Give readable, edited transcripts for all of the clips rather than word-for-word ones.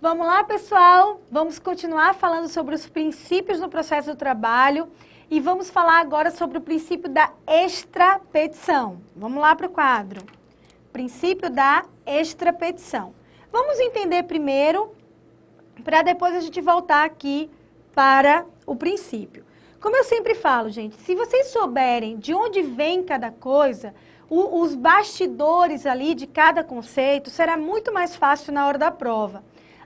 Vamos lá, pessoal? Vamos continuar falando sobre os princípios no processo do trabalho e vamos falar agora sobre o princípio da extrapetição. Vamos lá para o quadro. Princípio da extrapetição. Vamos entender primeiro, para depois a gente voltar aqui para o princípio. Como eu sempre falo, gente, se vocês souberem de onde vem cada coisa, os bastidores ali de cada conceito, será muito mais fácil na hora da prova.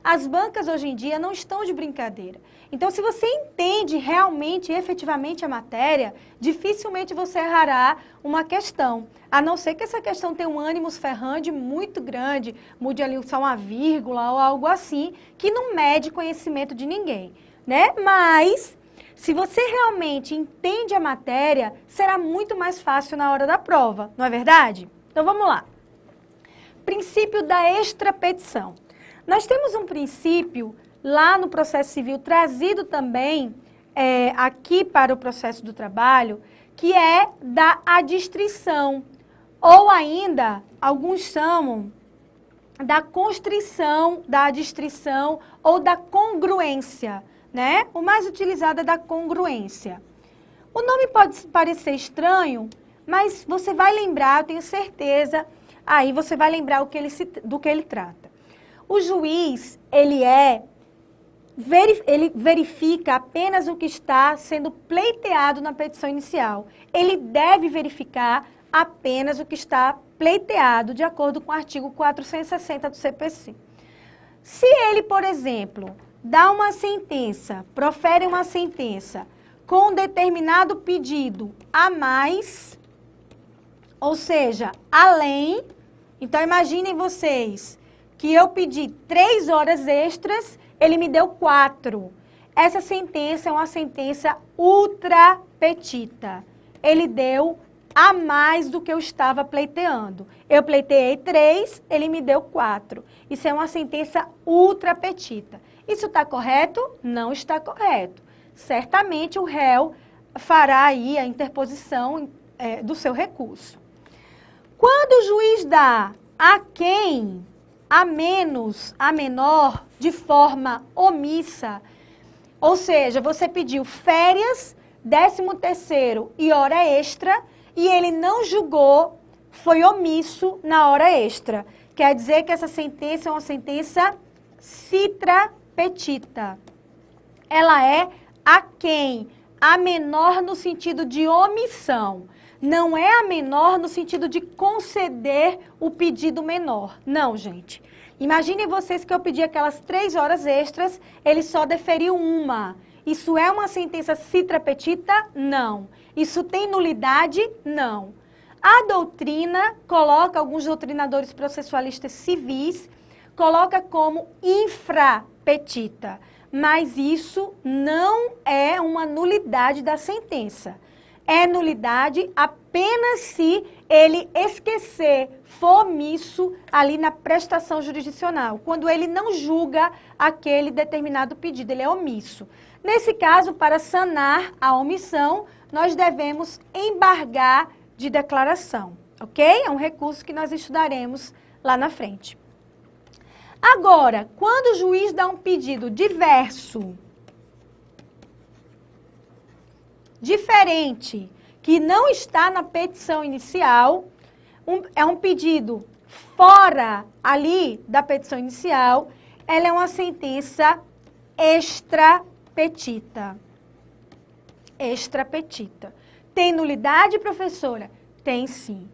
As bancas hoje em dia não estão de brincadeira. Então, se você entende realmente, efetivamente a matéria, dificilmente você errará uma questão. A não ser que essa questão tenha um ânimos ferrandi muito grande, mude ali só uma vírgula ou algo assim, que não mede conhecimento de ninguém, né? Mas, se você realmente entende a matéria, será muito mais fácil na hora da prova, não é verdade? Então, vamos lá. Princípio da extrapetição. Nós temos um princípio lá no processo civil, trazido também aqui para o processo do trabalho, que é da adstrição, ou ainda, alguns chamam da constrição, da adstrição ou da congruência, né? O mais utilizado é da congruência. O nome pode parecer estranho, mas você vai lembrar, eu tenho certeza, aí você vai lembrar do que ele trata. O juiz, ele verifica apenas o que está sendo pleiteado na petição inicial. Ele deve verificar apenas o que está pleiteado, de acordo com o artigo 460 do CPC. Se ele, por exemplo, dá uma sentença, profere uma sentença com um determinado pedido a mais, ou seja, além, então imaginem vocês que eu pedi 3 horas extras, ele me deu 4. Essa sentença é uma sentença ultra petita. Ele deu a mais do que eu estava pleiteando. Eu pleiteei 3, ele me deu 4. Isso é uma sentença ultra petita. Isso está correto? Não está correto. Certamente o réu fará aí a interposição do seu recurso. Quando o juiz dá a quem, a menos, a menor, de forma omissa, ou seja, você pediu férias, 13º e hora extra, e ele não julgou, foi omisso na hora extra. Quer dizer que essa sentença é uma sentença citra petita. Ela é a quem? A menor no sentido de omissão. Não é a menor no sentido de conceder o pedido menor. Não, gente. Imaginem vocês que eu pedi aquelas 3 horas extras, ele só deferiu uma. Isso é uma sentença citra petita? Não. Isso tem nulidade? Não. A doutrina coloca, alguns doutrinadores processualistas civis, coloca como infrapetita. Mas isso não é uma nulidade da sentença. É nulidade apenas se ele esquecer, for omisso ali na prestação jurisdicional, quando ele não julga aquele determinado pedido, ele é omisso. Nesse caso, para sanar a omissão, nós devemos embargar de declaração, ok? É um recurso que nós estudaremos lá na frente. Agora, quando o juiz dá um pedido diverso, diferente, que não está na petição inicial, é um pedido fora ali da petição inicial, ela é uma sentença extrapetita. Extrapetita. Tem nulidade, professora? Tem sim.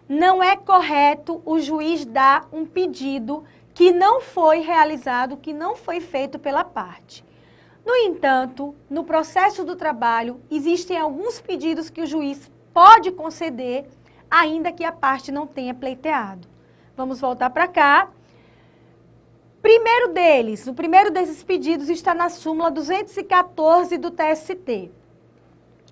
Não é correto o juiz dar um pedido que não foi realizado, que não foi feito pela parte. No entanto, no processo do trabalho, existem alguns pedidos que o juiz pode conceder, ainda que a parte não tenha pleiteado. Vamos voltar para cá. O primeiro desses pedidos está na súmula 214 do TST.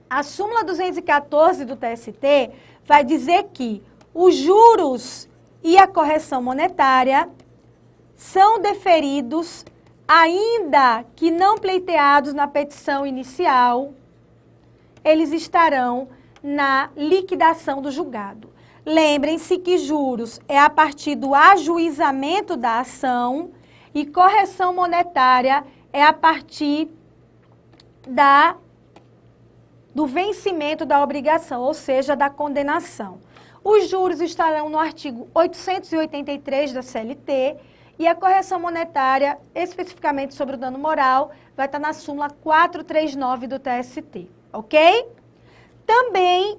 A súmula 214 do TST vai dizer que os juros e a correção monetária são deferidos ainda que não pleiteados na petição inicial, eles estarão na liquidação do julgado. Lembrem-se que juros é a partir do ajuizamento da ação E correção monetária é a partir do vencimento da obrigação, ou seja, da condenação. Os juros estarão no artigo 883 da CLT e a correção monetária, especificamente sobre o dano moral, vai estar na súmula 439 do TST, ok? Também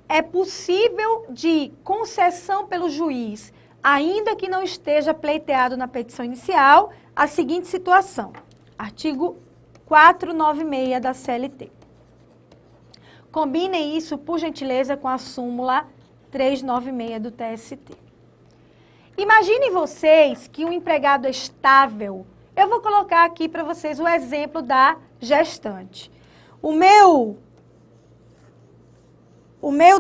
é possível de concessão pelo juiz, ainda que não esteja pleiteado na petição inicial, a seguinte situação. Artigo 496 da CLT. Combinem isso, por gentileza, com a súmula 396 do TST. Imaginem vocês que um empregado estável, eu vou colocar aqui para vocês o exemplo da gestante. O meu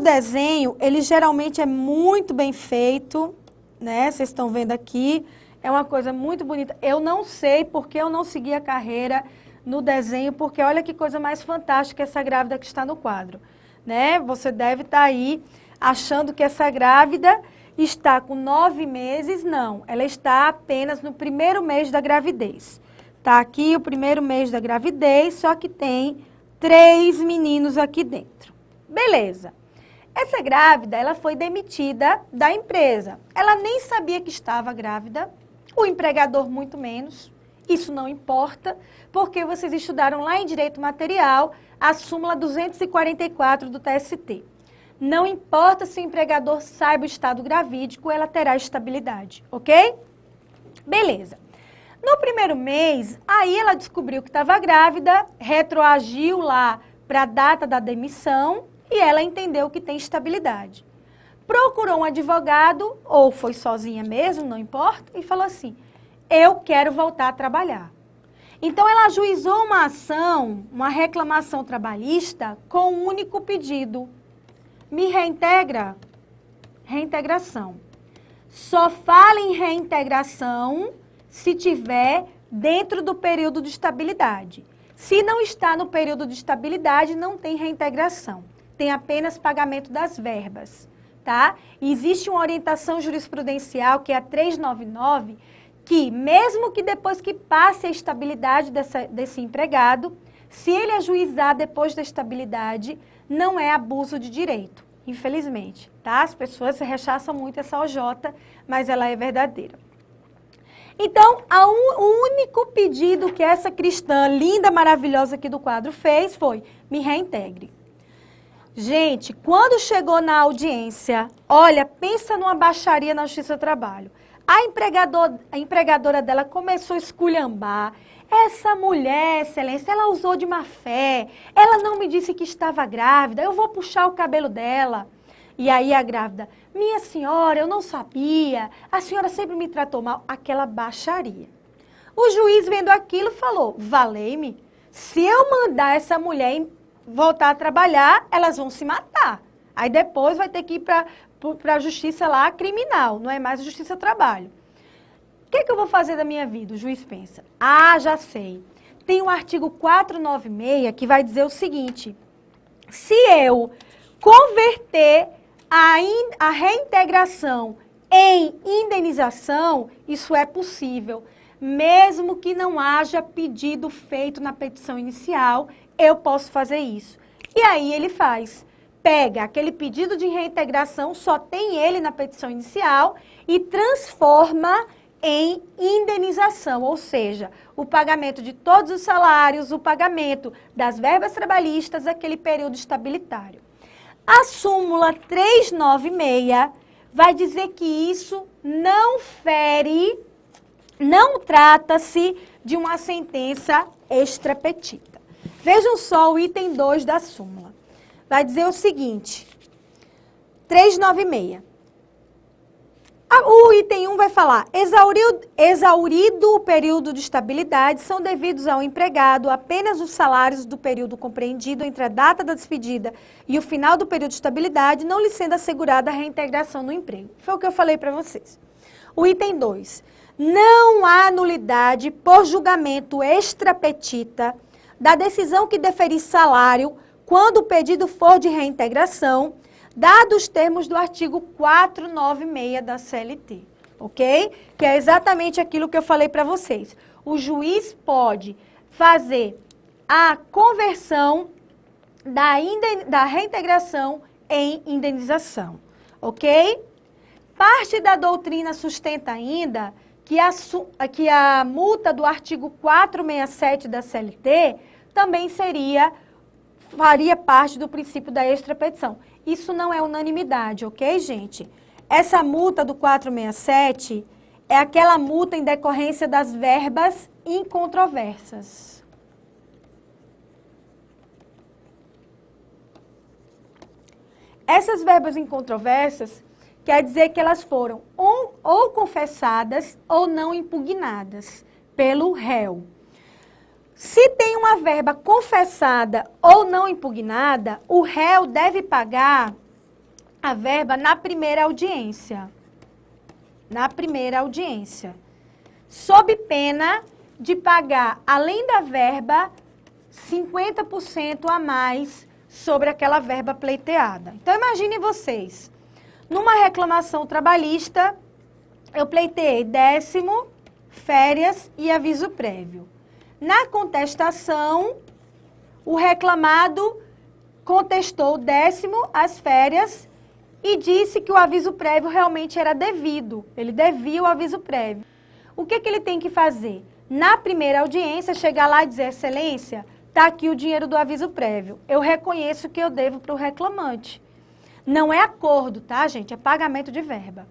desenho, ele geralmente é muito bem feito, né? Vocês estão vendo aqui, é uma coisa muito bonita. Eu não sei porque eu não segui a carreira no desenho, porque olha que coisa mais fantástica essa grávida que está no quadro, né? Você deve estar aí achando que essa grávida está com 9 meses, não. Ela está apenas no primeiro mês da gravidez. Tá aqui o primeiro mês da gravidez, só que tem 3 meninos aqui dentro. Beleza. Essa grávida, ela foi demitida da empresa. Ela nem sabia que estava grávida, o empregador muito menos. Isso não importa, porque vocês estudaram lá em Direito Material a súmula 244 do TST. Não importa se o empregador saiba o estado gravídico, ela terá estabilidade, ok? Beleza. No primeiro mês, aí ela descobriu que estava grávida, retroagiu lá para a data da demissão e ela entendeu que tem estabilidade. Procurou um advogado, ou foi sozinha mesmo, não importa, e falou assim, eu quero voltar a trabalhar. Então, ela ajuizou uma ação, uma reclamação trabalhista com um único pedido. Me reintegra? Reintegração. Só fala em reintegração se tiver dentro do período de estabilidade. Se não está no período de estabilidade, não tem reintegração. Tem apenas pagamento das verbas, tá? E existe uma orientação jurisprudencial, que é a 399, que mesmo que depois que passe a estabilidade desse empregado, se ele ajuizar depois da estabilidade, não é abuso de direito, infelizmente, tá? As pessoas rechaçam muito essa OJ, mas ela é verdadeira. Então, o único pedido que essa cristã linda, maravilhosa aqui do quadro fez foi, me reintegre. Gente, quando chegou na audiência, olha, pensa numa baixaria na Justiça do Trabalho. A empregadora dela começou a esculhambar. Essa mulher, excelência, ela usou de má fé. Ela não me disse que estava grávida. Eu vou puxar o cabelo dela. E aí a grávida, minha senhora, eu não sabia. A senhora sempre me tratou mal. Aquela baixaria. O juiz, vendo aquilo, falou, valei-me. Se eu mandar essa mulher voltar a trabalhar, elas vão se matar. Aí depois vai ter que ir para a justiça lá criminal, não é mais a justiça do trabalho. O que eu vou fazer da minha vida? O juiz pensa, já sei. Tem o artigo 496 que vai dizer o seguinte, se eu converter a reintegração em indenização, isso é possível, mesmo que não haja pedido feito na petição inicial, eu posso fazer isso. E aí ele faz. Pega aquele pedido de reintegração, só tem ele na petição inicial e transforma em indenização, ou seja, o pagamento de todos os salários, o pagamento das verbas trabalhistas, aquele período estabilitário. A súmula 396 vai dizer que isso não fere, não trata-se de uma sentença extrapetita. Vejam só o item 2 da súmula. Vai dizer o seguinte, 396. O item 1 vai falar, exaurido o período de estabilidade, são devidos ao empregado apenas os salários do período compreendido entre a data da despedida e o final do período de estabilidade, não lhe sendo assegurada a reintegração no emprego. Foi o que eu falei para vocês. O item 2, não há nulidade por julgamento extrapetita da decisão que deferir salário quando o pedido for de reintegração, dados os termos do artigo 496 da CLT. ok? Que é exatamente aquilo que eu falei para vocês. O juiz pode fazer a conversão da reintegração em indenização, ok? Parte da doutrina sustenta ainda que a multa do artigo 467 da CLT também faria parte do princípio da extrapetição. Isso não é unanimidade, ok, gente? Essa multa do 467 é aquela multa em decorrência das verbas incontroversas. Essas verbas incontroversas quer dizer que elas foram ou confessadas ou não impugnadas pelo réu. Se tem uma verba confessada ou não impugnada, o réu deve pagar a verba na primeira audiência. Na primeira audiência. Sob pena de pagar, além da verba, 50% a mais sobre aquela verba pleiteada. Então, imaginem vocês, numa reclamação trabalhista, eu pleiteei 10º, férias e aviso prévio. Na contestação, o reclamado contestou o 10º, as férias, e disse que o aviso prévio realmente era devido. Ele devia o aviso prévio. O que ele tem que fazer? Na primeira audiência, chegar lá e dizer, excelência, está aqui o dinheiro do aviso prévio. Eu reconheço que eu devo para o reclamante. Não é acordo, tá, gente? É pagamento de verba.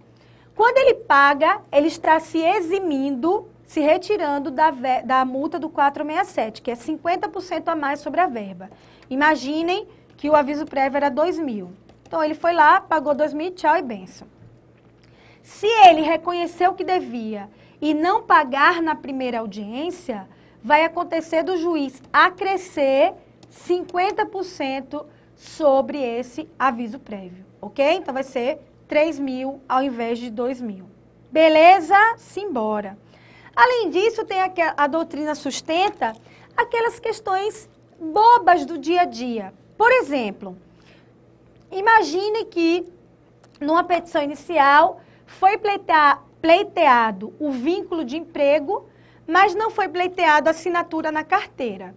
Quando ele paga, ele está se eximindo, se retirando da multa do 467, que é 50% a mais sobre a verba. Imaginem que o aviso prévio era 2.000. Então, ele foi lá, pagou 2.000, tchau e benção. Se ele reconheceu que devia e não pagar na primeira audiência, vai acontecer do juiz acrescer 50% sobre esse aviso prévio, ok? Então, vai ser 3.000 ao invés de 2.000. Beleza? Simbora. Além disso, tem a doutrina sustenta aquelas questões bobas do dia a dia. Por exemplo, imagine que numa petição inicial foi pleiteado o vínculo de emprego, mas não foi pleiteado a assinatura na carteira.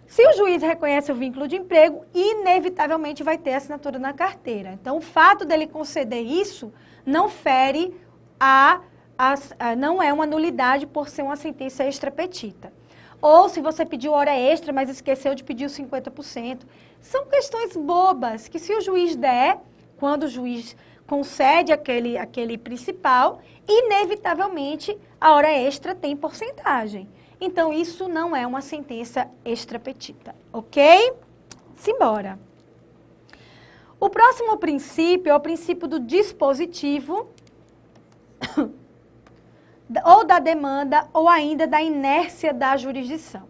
Se o juiz reconhece o vínculo de emprego, inevitavelmente vai ter assinatura na carteira. Então, o fato dele conceder isso não fere não é uma nulidade por ser uma sentença extrapetita. Ou se você pediu hora extra, mas esqueceu de pedir os 50%. São questões bobas que se o juiz der, quando o juiz concede aquele principal, inevitavelmente a hora extra tem porcentagem. Então, isso não é uma sentença extrapetita, ok? Simbora. O próximo princípio é o princípio do dispositivo, ou da demanda, ou ainda da inércia da jurisdição.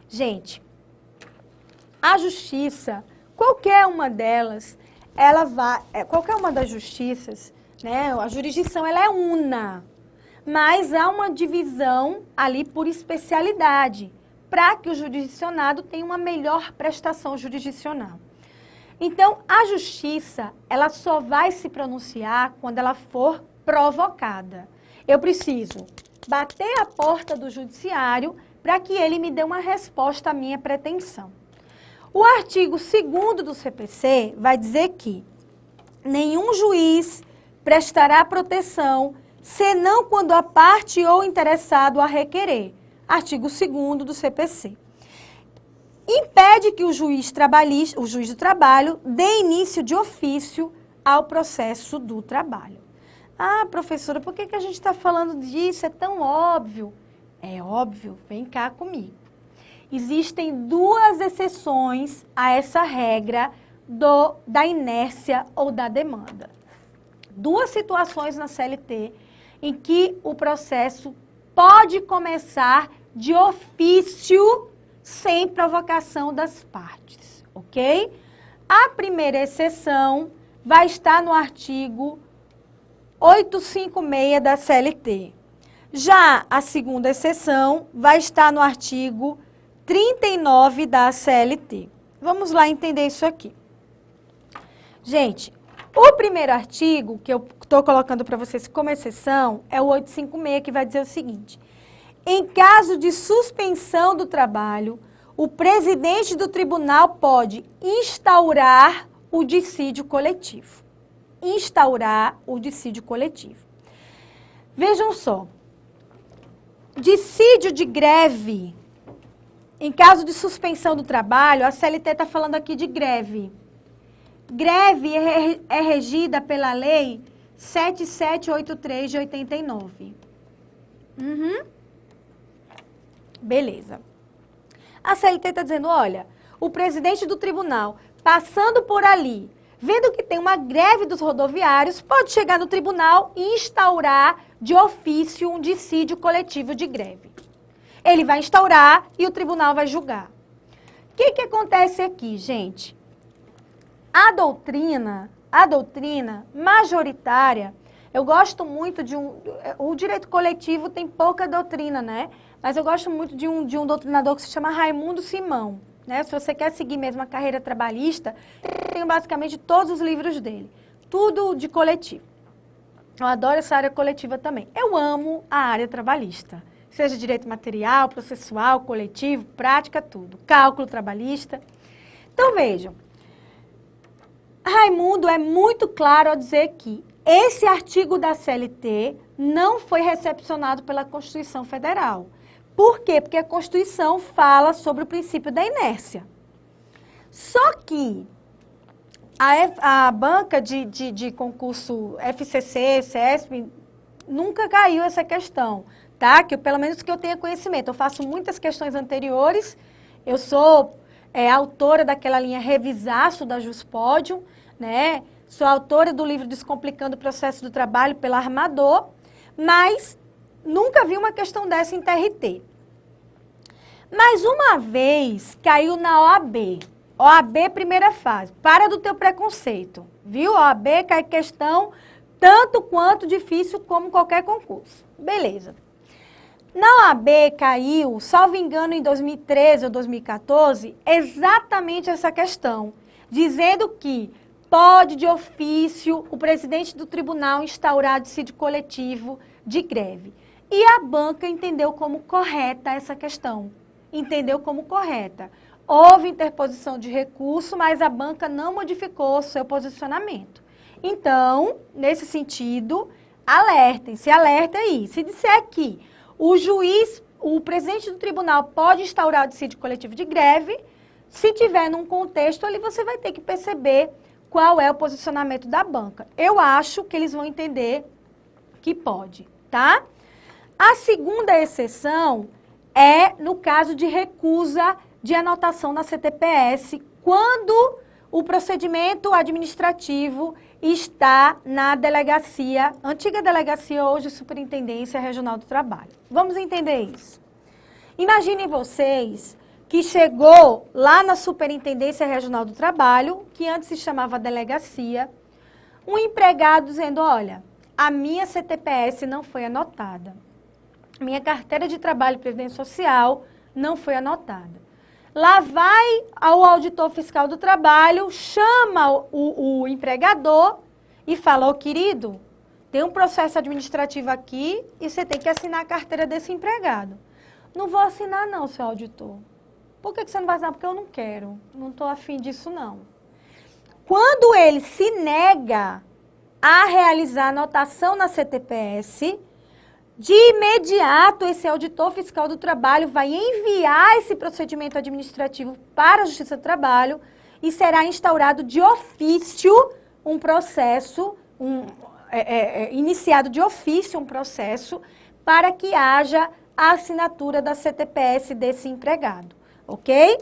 Gente, a justiça, qualquer uma delas, qualquer uma das justiças, né, a jurisdição ela é una, mas há uma divisão ali por especialidade, para que o jurisdicionado tenha uma melhor prestação jurisdicional. Então, a justiça, ela só vai se pronunciar quando ela for provocada. Eu preciso bater a porta do judiciário para que ele me dê uma resposta à minha pretensão. O artigo 2º do CPC vai dizer que nenhum juiz prestará proteção senão quando a parte ou interessado a requerer. Artigo 2º do CPC. Impede que o juiz do trabalho dê início de ofício ao processo do trabalho. Ah, professora, por que a gente está falando disso? É tão óbvio. É óbvio, vem cá comigo. Existem 2 exceções a essa regra da inércia ou da demanda. 2 situações na CLT em que o processo pode começar de ofício sem provocação das partes, ok? A primeira exceção vai estar no artigo 856 da CLT. Já a segunda exceção vai estar no artigo 39 da CLT. Vamos lá entender isso aqui. Gente, O primeiro artigo, que eu estou colocando para vocês como exceção, é o 856, que vai dizer o seguinte: em caso de suspensão do trabalho, o presidente do tribunal pode instaurar o dissídio coletivo. Instaurar o dissídio coletivo. Vejam só, dissídio de greve, em caso de suspensão do trabalho, a CLT está falando aqui de greve. Greve é regida pela Lei 7783 de 89. Beleza. A CLT está dizendo, olha, o presidente do tribunal, passando por ali, vendo que tem uma greve dos rodoviários, pode chegar no tribunal e instaurar de ofício um dissídio coletivo de greve. Ele vai instaurar e o tribunal vai julgar. O que acontece aqui, gente? A doutrina majoritária, eu gosto muito de o direito coletivo tem pouca doutrina, né? Mas eu gosto muito de um doutrinador que se chama Raimundo Simão, né? Se você quer seguir mesmo a carreira trabalhista, eu tenho basicamente todos os livros dele. Tudo de coletivo. Eu adoro essa área coletiva também. Eu amo a área trabalhista. Seja direito material, processual, coletivo, prática, tudo. Cálculo trabalhista. Então, vejam. Raimundo é muito claro ao dizer que esse artigo da CLT não foi recepcionado pela Constituição Federal. Por quê? Porque a Constituição fala sobre o princípio da inércia. Só que a banca de concurso FCC, CESP, nunca caiu essa questão, tá? Que pelo menos que eu tenha conhecimento. Eu faço muitas questões anteriores, eu sou autora daquela linha Revisaço da Juspódio, né? Sou autora do livro Descomplicando o Processo do Trabalho pela Armador, mas nunca vi uma questão dessa em TRT. Mas uma vez caiu na OAB. OAB primeira fase. Para do teu preconceito, viu? OAB cai questão tanto quanto difícil como qualquer concurso. Beleza. Na OAB caiu, salvo engano, em 2013 ou 2014, exatamente essa questão, dizendo que pode, de ofício, o presidente do tribunal instaurar dissídio coletivo de greve. E a banca entendeu como correta essa questão. Entendeu como correta. Houve interposição de recurso, mas a banca não modificou o seu posicionamento. Então, nesse sentido, alertem-se, alerta aí. Se disser que o juiz, o presidente do tribunal pode instaurar o dissídio coletivo de greve, se tiver num contexto ali, você vai ter que perceber qual é o posicionamento da banca. Eu acho que eles vão entender que pode, tá? A segunda exceção é no caso de recusa de anotação na CTPS, quando o procedimento administrativo está na delegacia, antiga delegacia, hoje Superintendência Regional do Trabalho. Vamos entender isso. Imaginem vocês que chegou lá na Superintendência Regional do Trabalho, que antes se chamava delegacia, um empregado dizendo, olha, a minha CTPS não foi anotada, minha carteira de trabalho e previdência social não foi anotada. Lá vai ao auditor fiscal do trabalho, chama o empregador e fala, ô querido, tem um processo administrativo aqui e você tem que assinar a carteira desse empregado. Não vou assinar não, seu auditor. Por que você não vai assinar? Porque eu não quero, não estou afim disso não. Quando ele se nega a realizar a anotação na CTPS, de imediato, esse auditor fiscal do trabalho vai enviar esse procedimento administrativo para a Justiça do Trabalho e será instaurado de ofício um processo, iniciado de ofício um processo para que haja a assinatura da CTPS desse empregado, ok?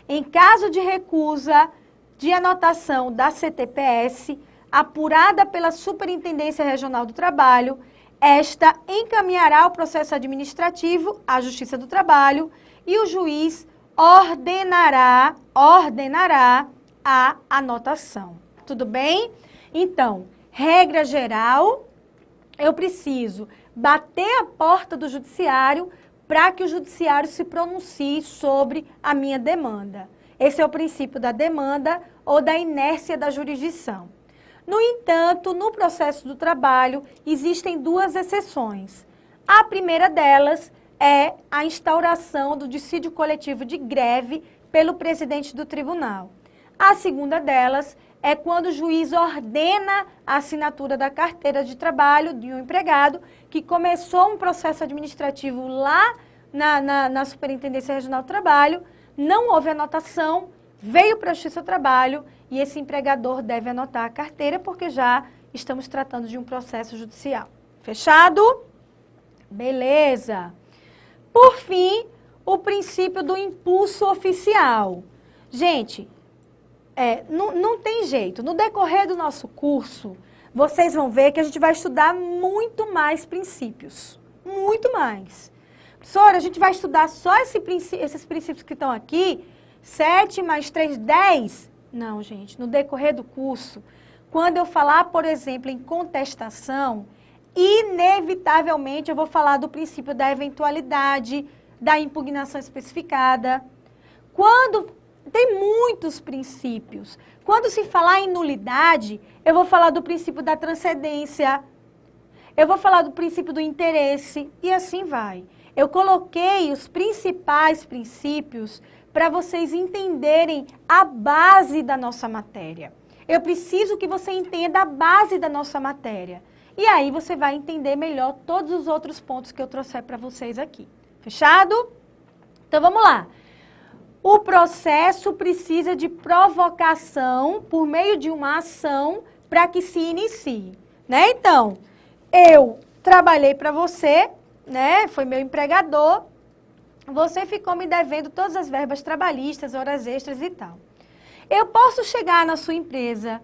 Em caso de recusa de anotação da CTPS, apurada pela Superintendência Regional do Trabalho, esta encaminhará o processo administrativo à Justiça do Trabalho e o juiz ordenará a anotação. Tudo bem? Então, regra geral, eu preciso bater a porta do judiciário para que o judiciário se pronuncie sobre a minha demanda. Esse é o princípio da demanda ou da inércia da jurisdição. No entanto, no processo do trabalho, existem duas exceções. A primeira delas é a instauração do dissídio coletivo de greve pelo presidente do tribunal. A segunda delas é quando o juiz ordena a assinatura da carteira de trabalho de um empregado que começou um processo administrativo lá na Superintendência Regional do Trabalho, não houve anotação, veio para a Justiça do Trabalho e esse empregador deve anotar a carteira porque já estamos tratando de um processo judicial. Fechado? Beleza. Por fim, o princípio do impulso oficial. Gente, não tem jeito. No decorrer do nosso curso, vocês vão ver que a gente vai estudar muito mais princípios. Muito mais. Professora, a gente vai estudar só esses princípios que estão aqui, 7 mais 3, 10? Não, gente. No decorrer do curso, quando eu falar, por exemplo, em contestação, inevitavelmente eu vou falar do princípio da eventualidade, da impugnação especificada. Tem muitos princípios. Quando se falar em nulidade, eu vou falar do princípio da transcendência, eu vou falar do princípio do interesse e assim vai. Eu coloquei os principais princípios para vocês entenderem a base da nossa matéria. Eu preciso que você entenda a base da nossa matéria. E aí você vai entender melhor todos os outros pontos que eu trouxer para vocês aqui. Fechado? Então vamos lá. O processo precisa de provocação por meio de uma ação para que se inicie, né? Então, eu trabalhei para você, né? Foi meu empregador. Você ficou me devendo todas as verbas trabalhistas, horas extras e tal. Eu posso chegar na sua empresa,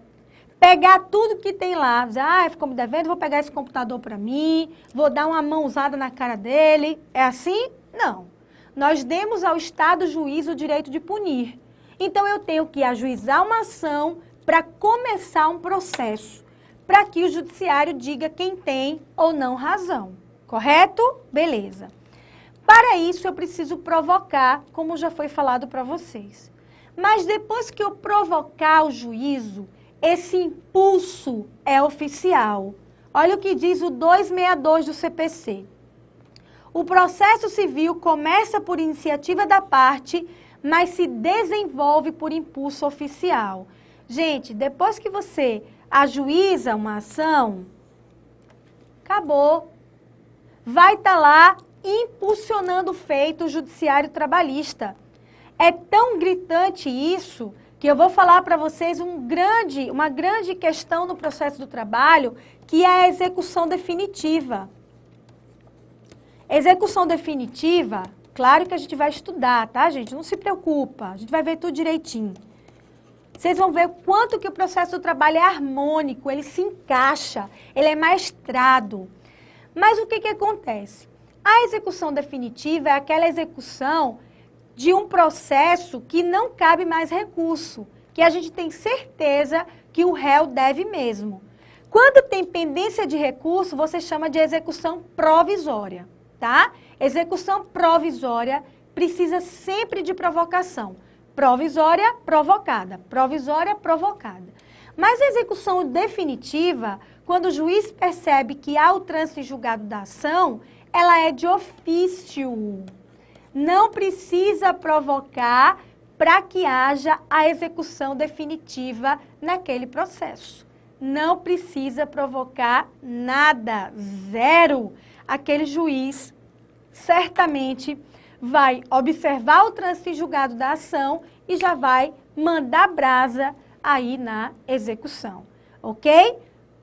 pegar tudo que tem lá, dizer, ficou me devendo, vou pegar esse computador para mim, vou dar uma mãozada na cara dele. É assim? Não. Nós demos ao Estado juiz o direito de punir. Então, eu tenho que ajuizar uma ação para começar um processo, para que o judiciário diga quem tem ou não razão. Correto? Beleza. Para isso, eu preciso provocar, como já foi falado para vocês. Mas depois que eu provocar o juízo, esse impulso é oficial. Olha o que diz o 262 do CPC. O processo civil começa por iniciativa da parte, mas se desenvolve por impulso oficial. Gente, depois que você ajuiza uma ação, acabou. Vai estar lá impulsionando o feito judiciário trabalhista. É tão gritante isso que eu vou falar para vocês uma grande questão no processo do trabalho, que é a execução definitiva. Execução definitiva, claro que a gente vai estudar, tá, gente? Não se preocupa, a gente vai ver tudo direitinho. Vocês vão ver o quanto que o processo do trabalho é harmônico, ele se encaixa, ele é maestrado. Mas o que acontece? A execução definitiva é aquela execução de um processo que não cabe mais recurso, que a gente tem certeza que o réu deve mesmo. Quando tem pendência de recurso, você chama de execução provisória, tá? Execução provisória precisa sempre de provocação. Provisória, provocada. Provisória, provocada. Mas a execução definitiva, quando o juiz percebe que há o trânsito em julgado da ação, ela é de ofício. Não precisa provocar para que haja a execução definitiva naquele processo. Não precisa provocar nada, zero. Aquele juiz certamente vai observar o trânsito em julgado da ação e já vai mandar brasa aí na execução, ok?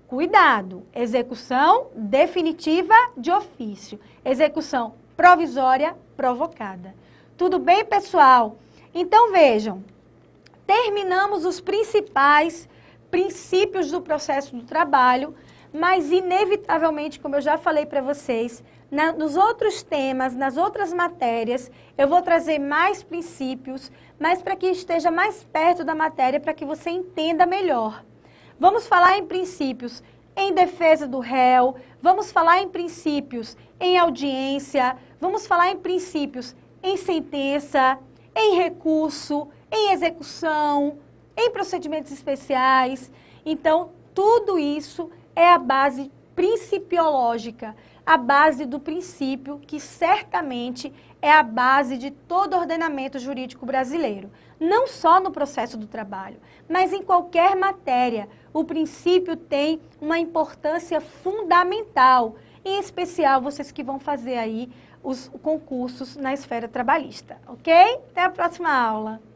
Cuidado, execução definitiva de ofício, execução provisória provocada. Tudo bem, pessoal? Então, vejam, terminamos os principais princípios do processo do trabalho, mas inevitavelmente, como eu já falei para vocês, nos outros temas, nas outras matérias, eu vou trazer mais princípios, mas para que esteja mais perto da matéria, para que você entenda melhor. Vamos falar em princípios em defesa do réu, vamos falar em princípios em audiência, vamos falar em princípios em sentença, em recurso, em execução, em procedimentos especiais. Então, tudo isso é a base principiológica, a base do princípio que certamente é a base de todo ordenamento jurídico brasileiro. Não só no processo do trabalho, mas em qualquer matéria. O princípio tem uma importância fundamental, em especial vocês que vão fazer aí os concursos na esfera trabalhista, ok? Até a próxima aula!